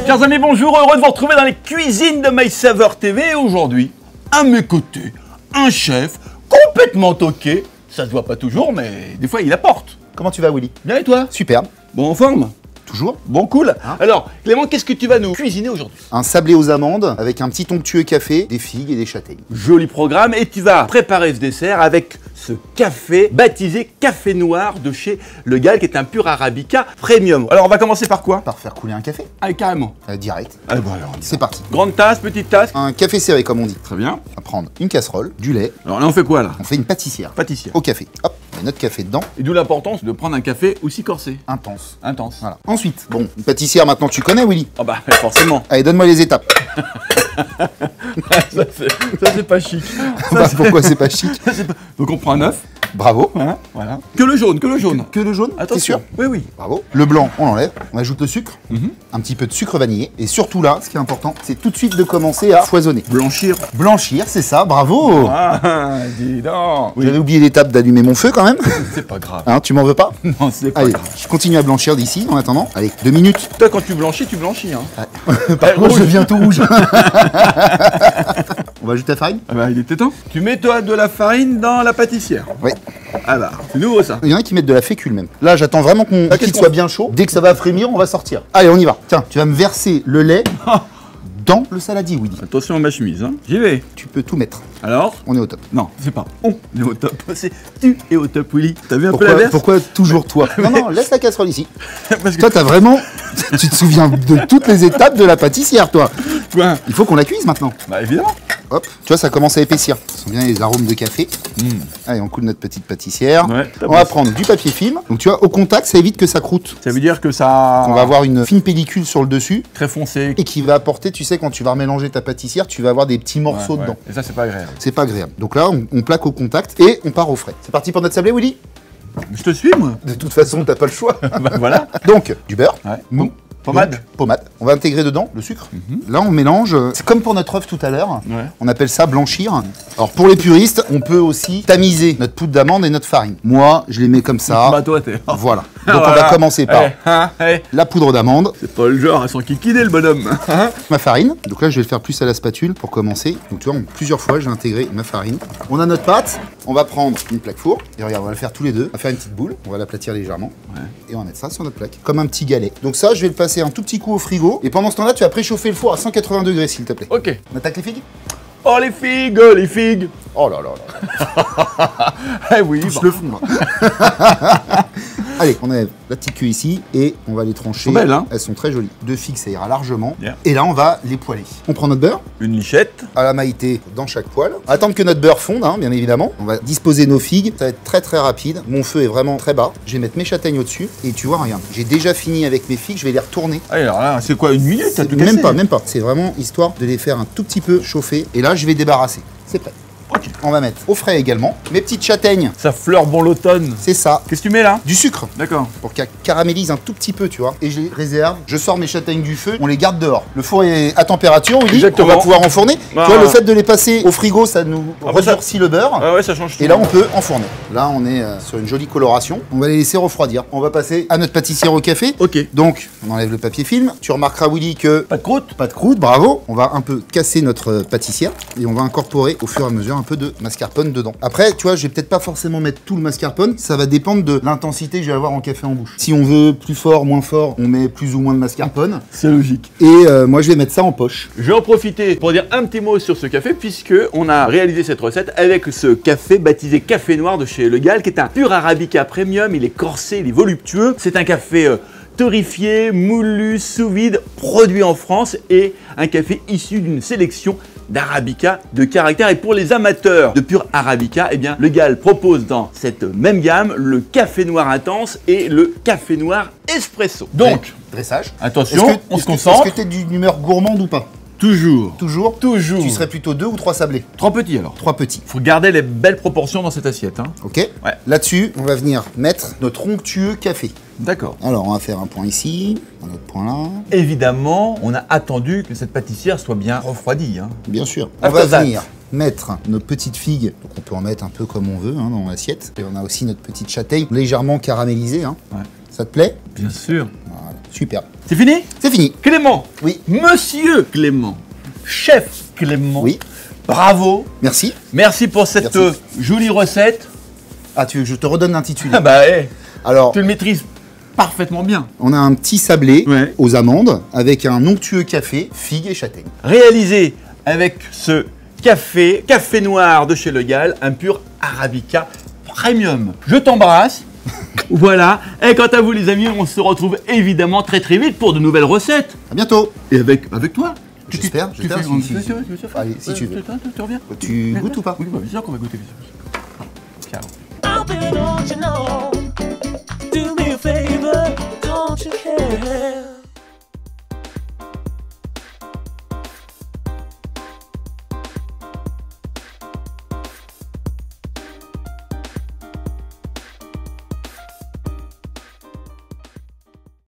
Chers amis, bonjour, heureux de vous retrouver dans les cuisines de My Saveur TV. Aujourd'hui, à mes côtés, un chef complètement toqué. Ça se voit pas toujours, mais des fois il apporte. Comment tu vas, Willy? Bien et toi? Superbe. Bon, en forme? Toujours. Bon, cool. Hein? Alors, Clément, qu'est-ce que tu vas nous cuisiner aujourd'hui? Un sablé aux amandes avec un petit onctueux café, des figues et des châtaignes. Joli programme, et tu vas préparer ce dessert avec ce café baptisé Café Noir de chez Le Gall, qui est un pur Arabica premium. Alors, on va commencer par quoi? Par faire couler un café. Ah, carrément. Direct. Ah, bon, alors, C'est parti. grande tasse, petite tasse. Un café serré, comme on dit. Très bien. On va prendre une casserole, du lait. Alors là, on fait quoi là? On fait une pâtissière. Pâtissière. Au café. Hop, on met notre café dedans. Et d'où l'importance de prendre un café aussi corsé. Intense. Intense. Voilà. Ensuite, bon, une pâtissière maintenant tu connais, Willy? Ah bah forcément. Allez, donne-moi les étapes. Ça c'est pas chic. Bah, pourquoi c'est pas chic? Donc on prend un œuf. Bravo. Voilà, voilà. Que le jaune, que le jaune. Que le jaune? T'es Attention. sûr? Oui, oui. Bravo. Le blanc, on l'enlève. On ajoute le sucre. Un petit peu de sucre vanillé. Et surtout là, ce qui est important, c'est tout de suite de commencer à foisonner. Blanchir. Blanchir, c'est ça, bravo. Ah, dis donc. Oui. J'avais oublié l'étape d'allumer mon feu quand même. C'est pas grave. Hein, tu m'en veux pas? Non, c'est pas Allez, grave. je continue à blanchir d'ici en attendant. Allez, 2 minutes. Toi, quand tu blanchis, hein. Par contre, rouge. je deviens tout rouge. On va ajouter la farine? Ah bah, il était temps. Tu mets toi de la farine dans la pâtissière. Oui. Ah bah, c'est nouveau ça. Il y en a qui mettent de la fécule même. Là, j'attends vraiment qu'on qu'est-ce qu'il qu'on soit fait bien chaud. Dès que ça va frémir, on va sortir. Allez, on y va. Tiens, tu vas me verser le lait dans le saladier, Willy. Attention à ma chemise, hein. J'y vais. Tu peux tout mettre. Alors? On est au top. Non, c'est pas on est au top. C'est tu es au top, Willy. T'as vu un peu la verse? Pourquoi toujours toi? Non, non, laisse la casserole ici. Parce que Toi, t'as vraiment... Tu te souviens de toutes les étapes de la pâtissière, toi. quoi? Il faut qu'on la cuise maintenant. Bah évidemment. Hop, tu vois, ça commence à épaissir. Ça sent bien les arômes de café. Allez, on coule notre petite pâtissière. Ouais, on va prendre du papier film. Donc, tu vois, au contact, ça évite que ça croûte. Ça veut dire que ça... On va avoir une fine pellicule sur le dessus très foncé. et qui va apporter, tu sais, quand tu vas remélanger ta pâtissière, tu vas avoir des petits morceaux Ouais, dedans. ouais. Et ça, c'est pas agréable. C'est pas agréable. Donc là, on plaque au contact et on part au frais. C'est parti pour notre sablé, Willy? Je te suis, moi. De toute façon, t'as pas le choix. Bah voilà. Donc, du beurre. Ouais. Mou. Pommade. Donc, pommade. On va intégrer dedans le sucre. Là, on mélange. C'est comme pour notre œuf tout à l'heure. Ouais. On appelle ça blanchir. Alors, pour les puristes, on peut aussi tamiser notre poudre d'amande et notre farine. Moi, je les mets comme ça. Bah toi, t'es... Voilà. Donc, on Voilà. va commencer par Eh. la poudre d'amande, C'est pas le genre, elles sont kikidés, le bonhomme. ma farine. Donc là, je vais le faire plus à la spatule pour commencer. Donc, tu vois, en plusieurs fois, j'ai intégré ma farine. On a notre pâte. On va prendre une plaque four. Et regarde, on va le faire tous les deux. On va faire une petite boule. On va l'aplatir légèrement. Ouais. Et on va mettre ça sur notre plaque. Comme un petit galet. Donc ça, je vais le passer un tout petit coup au frigo. Et pendant ce temps-là, tu vas préchauffer le four à 180 degrés, s'il te plaît. Ok. On attaque les figues? Oh, les figues, les figues. Oh là là là. Eh oui, Touche bon. le fond, là. Allez, on enlève la petite queue ici et on va les trancher. Elles sont belles, hein? Elles sont très jolies. 2 figues, ça ira largement. Bien. Et là, on va les poêler. On prend notre beurre Une lichette. à la maïté dans chaque poêle. Attendre que notre beurre fonde, hein, bien évidemment. On va disposer nos figues. Ça va être très très rapide. Mon feu est vraiment très bas. Je vais mettre mes châtaignes au-dessus. Et tu vois, regarde, j'ai déjà fini avec mes figues. Je vais les retourner. Ah, alors là, c'est quoi, une minute? T'as tout Même cassé? pas, même pas. C'est vraiment histoire de les faire un tout petit peu chauffer. Et là, je vais débarrasser. C'est prêt. Ok. On va mettre au frais également mes petites châtaignes. Ça fleure bon l'automne. C'est ça. Qu'est-ce que tu mets là? Du sucre. D'accord. Pour qu'elle caramélise un tout petit peu, tu vois. Et je les réserve. Je sors mes châtaignes du feu. On les garde dehors. Le four est à température, oui. Exactement. On va pouvoir enfourner. Ah. Tu vois, le fait de les passer au frigo, ça nous bah ça- redurcit le beurre. Ah ouais, ça change tout. Et là, on peut enfourner. Là, on est sur une jolie coloration. On va les laisser refroidir. On va passer à notre pâtissière au café. Ok. Donc, on enlève le papier film. Tu remarqueras, Willy, que Pas de croûte? pas de croûte, bravo. On va un peu casser notre pâtissière et on va incorporer au fur et à mesure un peu de mascarpone dedans. Après, tu vois, je vais peut-être pas forcément mettre tout le mascarpone. Ça va dépendre de l'intensité que je vais avoir en café en bouche. Si on veut plus fort, moins fort, on met plus ou moins de mascarpone. C'est logique. Et moi, je vais mettre ça en poche. Je vais en profiter pour dire un petit mot sur ce café, puisque on a réalisé cette recette avec ce café baptisé Café Noir de chez Le Gall, qui est un pur Arabica premium. Il est corsé, il est voluptueux. C'est un café torréfié, moulu, sous vide, produit en France et un café issu d'une sélection d'Arabica de caractère. Et pour les amateurs de pur Arabica, eh bien, Le Gall propose dans cette même gamme le café noir intense et le café noir espresso. Donc, dressage. attention, on se concentre. Est-ce que tu es d'une humeur gourmande ou pas? Toujours. Toujours. Toujours. Tu serais plutôt 2 ou 3 sablés? 3 petits alors. 3 petits. Faut garder les belles proportions dans cette assiette. Hein. Ok. Ouais. Là-dessus, on va venir mettre notre onctueux café. D'accord. Alors, on va faire un point ici, un autre point là. Évidemment, on a attendu que cette pâtissière soit bien refroidie. Hein. Bien sûr. À On va date. venir mettre nos petites figues. Donc, on peut en mettre un peu comme on veut hein, dans l'assiette. Et on a aussi notre petite châtaigne légèrement caramélisée. Hein. Ouais. Ça te plaît? Bien sûr. Voilà. Super. C'est fini? C'est fini. Clément. Oui. Monsieur Clément. Chef Clément. Oui. Bravo. Merci. Merci pour cette Merci. jolie recette. Ah, je te redonne l'intitulé. Ah bah, hey, Alors, tu le maîtrises parfaitement bien. on a un petit sablé Ouais. aux amandes avec un onctueux café, figue et châtaigne. Réalisé avec ce café noir de chez Le Gall, un pur Arabica premium. Je t'embrasse. Voilà. Et quant à vous les amis, on se retrouve évidemment très vite pour de nouvelles recettes. À bientôt. Et avec toi. J'espère. Tu fais, Si Allez, si tu veux. Tu reviens. Tu goûtes ou pas? Oui, bien sûr qu'on va goûter. Ciao. I'll be, don't you know?